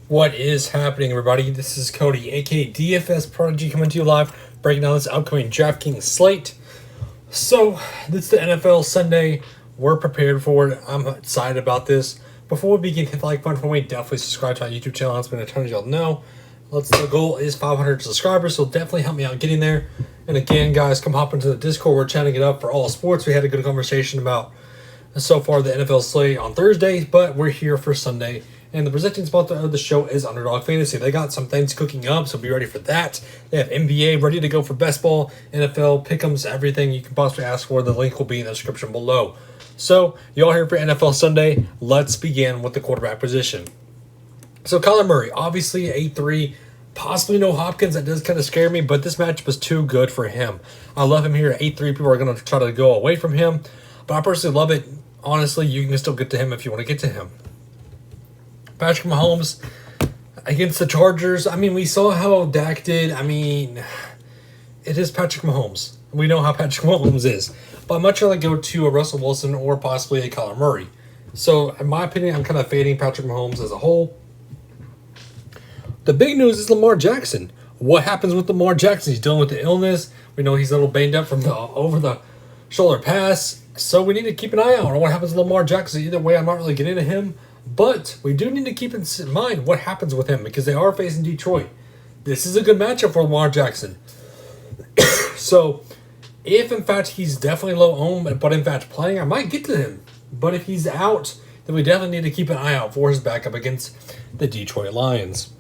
What is happening, everybody? This is Cody, aka DFS Prodigy, coming to you live, breaking down this upcoming DraftKings slate. So, this is the NFL Sunday. We're prepared for it. I'm excited about this. Before we begin, hit the like button for me. Definitely subscribe to our YouTube channel. It's been a ton of y'all know. The goal is 500 subscribers, so definitely help me out getting there. And again, guys, come hop into the Discord. We're chatting it up for all sports. We had a good conversation about so far the NFL slate on Thursday, but we're here for Sunday. And the presenting sponsor of the show is Underdog Fantasy. They got some things cooking up, so be ready for that. They have NBA ready to go for best ball, NFL, pick'ems, everything you can possibly ask for. The link will be in the description below. So, y'all here for NFL Sunday. Let's begin with the quarterback position. So, Kyler Murray, obviously 8-3, possibly no Hopkins. That does kind of scare me, but this matchup was too good for him. I love him here at 8-3. People are going to try to go away from him, but I personally love it. Honestly, you can still get to him if you want to get to him. Patrick Mahomes against the Chargers. I mean, we saw how Dak did. I mean, it is Patrick Mahomes. We know how Patrick Mahomes is. But I'd much rather go to a Russell Wilson or possibly a Kyler Murray. So, in my opinion, I'm kind of fading Patrick Mahomes as a whole. The big news is Lamar Jackson. What happens with Lamar Jackson? He's dealing with the illness. We know he's a little banged up from the over-the-shoulder pass. So, we need to keep an eye out on what happens with Lamar Jackson. Either way, I'm not really getting into him. But we do need to keep in mind what happens with him because they are facing Detroit. This is a good matchup for Lamar Jackson. So, if in fact he's definitely low owned, but in fact playing, I might get to him. But if he's out, then we definitely need to keep an eye out for his backup against the Detroit Lions.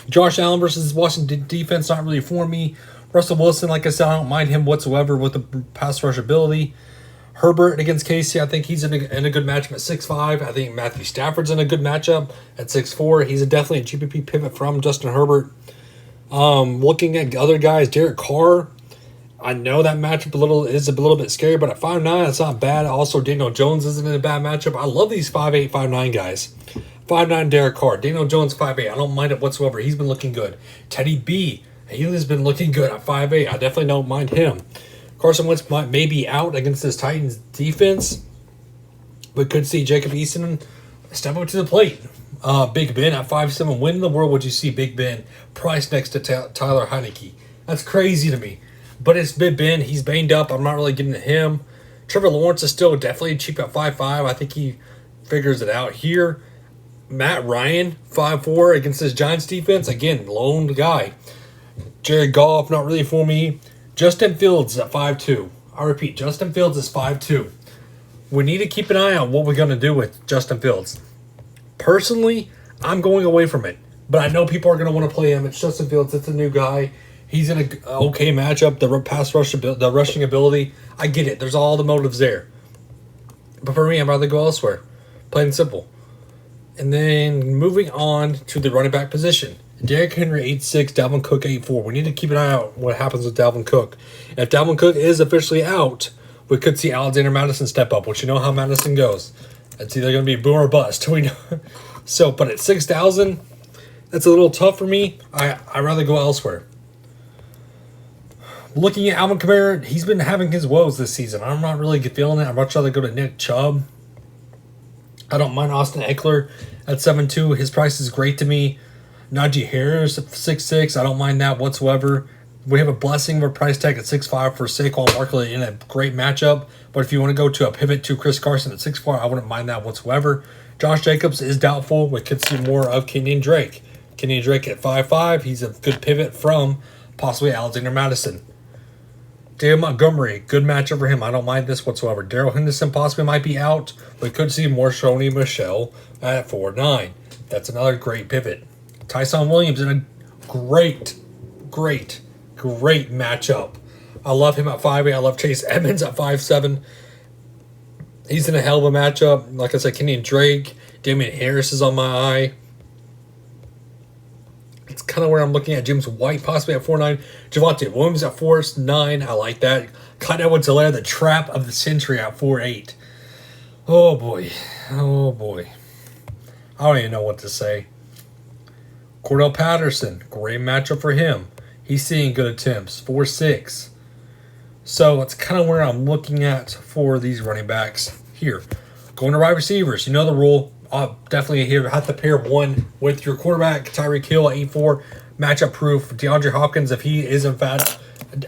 Josh Allen versus Washington defense, not really for me. Russell Wilson, like I said, I don't mind him whatsoever with the pass rush ability. Herbert against Casey, I think he's in a good matchup at 6'5". I think Matthew Stafford's in a good matchup at 6'4". He's definitely a GPP pivot from Justin Herbert. Looking at other guys, Derek Carr, I know that matchup is a little bit scary, but at 5'9", it's not bad. Also, Daniel Jones isn't in a bad matchup. I love these 5'8", 5'9" guys. 5'9" Derek Carr. Daniel Jones, 5'8". I don't mind it whatsoever. He's been looking good. Teddy B, he has been looking good at 5'8". I definitely don't mind him. Carson Wentz may be out against this Titans defense, but could see Jacob Eason step up to the plate. Big Ben at 5'7". When in the world would you see Big Ben priced next to Tyler Heineke? That's crazy to me. But it's Big Ben. He's banged up. I'm not really getting to him. Trevor Lawrence is still definitely cheap at 5'5". I think he figures it out here. Matt Ryan, 5'4", against this Giants defense. Again, lone guy. Jared Goff, not really for me. Justin Fields at 5'2". I repeat, Justin Fields is 5'2". We need to keep an eye on what we're going to do with Justin Fields. Personally, I'm going away from it. But I know people are going to want to play him. It's Justin Fields. It's a new guy. He's in an okay matchup. The pass rush, the rushing ability, I get it. There's all the motives there. But for me, I'd rather go elsewhere. Plain and simple. And then moving on to the running back position. Derrick Henry 8'6", Dalvin Cook 8'4". We need to keep an eye out what happens with Dalvin Cook. If Dalvin Cook is officially out, we could see Alexander Madison step up, which you know how Madison goes. It's either going to be boom or bust. We know. So, but at 6,000, that's a little tough for me. I'd rather go elsewhere. Looking at Alvin Kamara, he's been having his woes this season. I'm not really feeling it. I'd much rather go to Nick Chubb. I don't mind Austin Eckler at 7'2". His price is great to me. Najee Harris at 6'6". I don't mind that whatsoever. We have a blessing of a price tag at 6'5" for Saquon Barkley in a great matchup. But if you want to go to a pivot to Chris Carson at 6'4", I wouldn't mind that whatsoever. Josh Jacobs is doubtful. We could see more of Kenyon Drake. Kenyon Drake at 5'5". He's a good pivot from possibly Alexander Madison. David Montgomery, good matchup for him. I don't mind this whatsoever. Darrell Henderson possibly might be out. We could see more Shoney Michel at 4'9". That's another great pivot. Tyson Williams in a great matchup. I love him at 5'8". I love Chase Edmonds at 5'7". He's in a hell of a matchup. Like I said, Kenyon Drake, Damian Harris is on my eye. It's kind of where I'm looking at. James White possibly at 4'9". Javonte Williams at 4'9". I like that. Clyde Edwards-Helaire, the trap of the century at 4'8". Oh boy. I don't even know what to say. Cordell Patterson, great matchup for him. He's seeing good attempts, 4'6". So it's kind of where I'm looking at for these running backs here. Going to wide receivers, you know the rule. definitely here have to pair one with your quarterback, Tyreek Hill at 8-4, matchup proof. DeAndre Hopkins, if he is in fact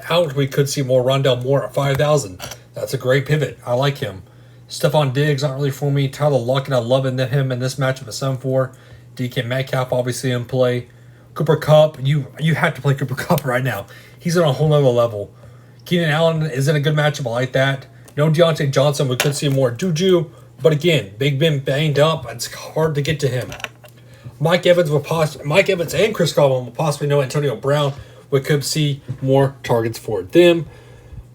out, we could see more Rondell Moore at 5,000. That's a great pivot. I like him. Stephon Diggs, not really for me. Tyler Lockett, I love him in this matchup at 7-4. DK Metcalf, obviously in play. Cooper Kupp, you have to play Cooper Kupp right now. He's on a whole nother level. Keenan Allen is in a good matchup. I like that. No Deontay Johnson. We could see more Juju. But again, Big Ben banged up. It's hard to get to him. Mike Evans and Chris Godwin will possibly know Antonio Brown. We could see more targets for them.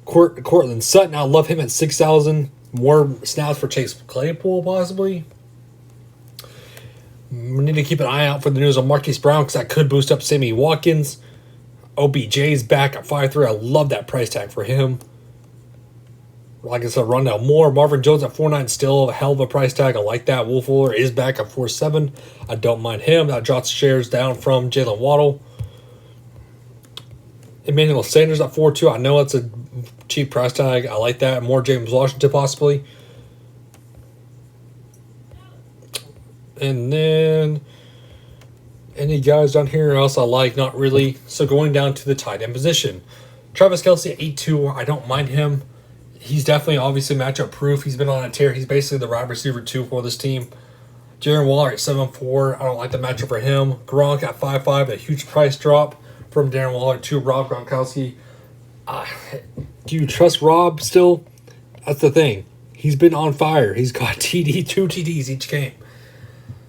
Cortland Sutton, I love him at 6,000. More snaps for Chase Claypool, possibly. We need to keep an eye out for the news on Marquise Brown because that could boost up Sammy Watkins. OBJ's back at 5'3". I love that price tag for him. Like I said, Rondell Moore. Marvin Jones at 4.9, still a hell of a price tag. I like that. Will Fuller is back at 4.7. I don't mind him. That drops shares down from Jalen Waddle. Emmanuel Sanders at 4.2. I know it's a cheap price tag. I like that. More James Washington possibly. And then any guys down here else I like? Not really. So going down to the tight end position. Travis Kelce at 8.2. I don't mind him. He's definitely obviously matchup proof. He's been on a tear. He's basically the wide receiver 2 for this team. Jaron Waller at 7.4. I don't like the matchup for him. Gronk at 5.5. A huge price drop from Darren Waller to Rob Gronkowski. Do you trust Rob still? That's the thing. He's been on fire. He's got 2 TDs each game.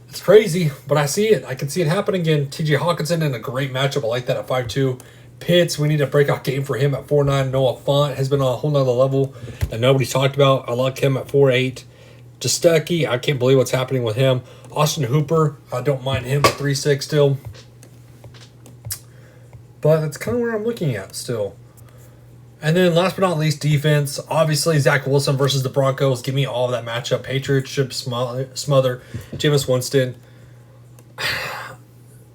It's crazy, but I see it. I can see it happen again. TJ Hawkinson in a great matchup. I like that at 5.2. Pitts, we need a breakout game for him at 4.9. Noah Fant has been on a whole nother level that nobody's talked about. I like him at 4.8. Juszczyk, I can't believe what's happening with him. Austin Hooper, I don't mind him at 3.6 still. But that's kind of where I'm looking at still. And then last but not least, defense. Obviously, Zach Wilson versus the Broncos. Give me all of that matchup. Patriots should smother Jameis Winston.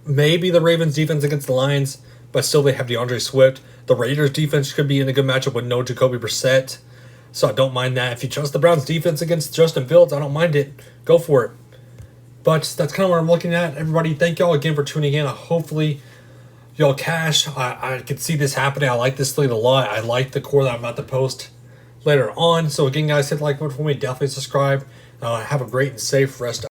Maybe the Ravens defense against the Lions, but still they have DeAndre Swift. The Raiders defense could be in a good matchup with no Jacoby Brissett. So I don't mind that. If you trust the Browns defense against Justin Fields, I don't mind it. Go for it. But that's kind of what I'm looking at. Everybody, thank y'all again for tuning in. Hopefully y'all cash. I can see this happening. I like this slate a lot. I like the core that I'm about to post later on. So again, guys, hit the like button for me. Definitely subscribe. Have a great and safe rest